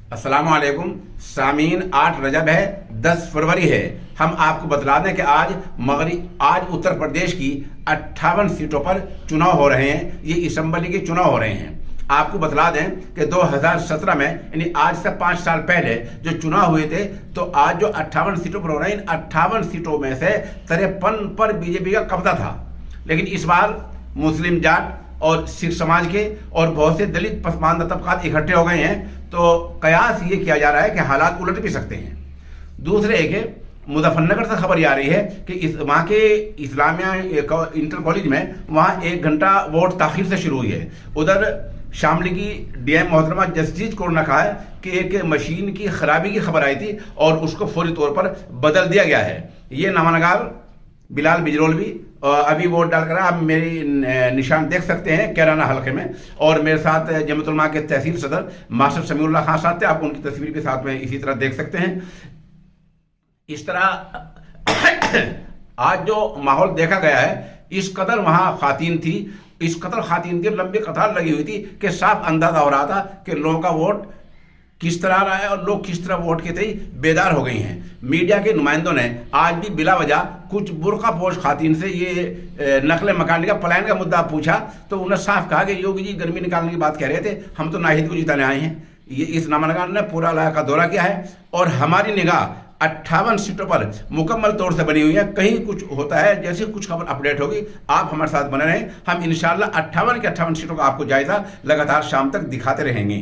अस्सलाम वालेकुम सामीन। 8 रजब है, 10 फरवरी है। हम आपको बतला दें कि आज उत्तर प्रदेश की 58 सीटों पर चुनाव हो रहे हैं। ये असेंबली के चुनाव हो रहे हैं। आपको बतला दें कि 2017 में यानी आज से 5 साल पहले जो चुनाव हुए थे, तो आज जो 58 सीटों पर हो रहे हैं, इन 58 सीटों में से 53 पर बीजेपी का कब्जा था। लेकिन इस बार मुस्लिम जाट और सिख समाज के और बहुत से दलित पसमानदा तबकात इकट्ठे हो गए हैं, तो कयास ये किया जा रहा है कि हालात उलट भी सकते हैं। दूसरे एक मुजफ्फरनगर से खबर आ रही है कि वहाँ के इस्लामिया इंटर कॉलेज में वहाँ 1 घंटा वोट ताखिर से शुरू हुई है। उधर शामली की डीएम मोहतरमा जसजीत कौर ने कहा है कि एक मशीन की खराबी की खबर आई थी और उसको फौरी तौर पर बदल दिया गया है। ये नामानगार बिलाल बिजरोलवी अभी वोट डालकर आप मेरी निशान देख सकते हैं कैराना हल्के में, और मेरे साथ जमीयत उलमा के तहसील सदर मास्टर समीउल्लाह खान साहब थे। आप उनकी तस्वीर भी साथ में इसी तरह देख सकते हैं। इस तरह आज जो माहौल देखा गया है, इस कदर वहां खातीन थी, लंबी कतार लगी हुई थी कि साफ अंदाजा हो रहा था कि लोगों का वोट किस तरह रहा है और लोग किस तरह वोट के तई बेदार हो गई हैं। मीडिया के नुमाइंदों ने आज भी बिला वजह कुछ बुर्का पोश खातिन से ये नकल मकानी का पलायन का मुद्दा पूछा, तो उन्हें साफ कहा कि योगी जी गर्मी निकालने की बात कह रहे थे, हम तो नाहिद को जिताने आए हैं। ये इस नामानगार ने पूरा इलाका का दौरा किया है और हमारी निगाह 58 सीटों पर मुकम्मल तौर से बनी हुई है। कहीं कुछ होता है, जैसे कुछ खबर अपडेट होगी आप हमारे साथ बने रहें। हम इंशाल्लाह 58 की 58 सीटों का आपको जायजा लगातार शाम तक दिखाते रहेंगे।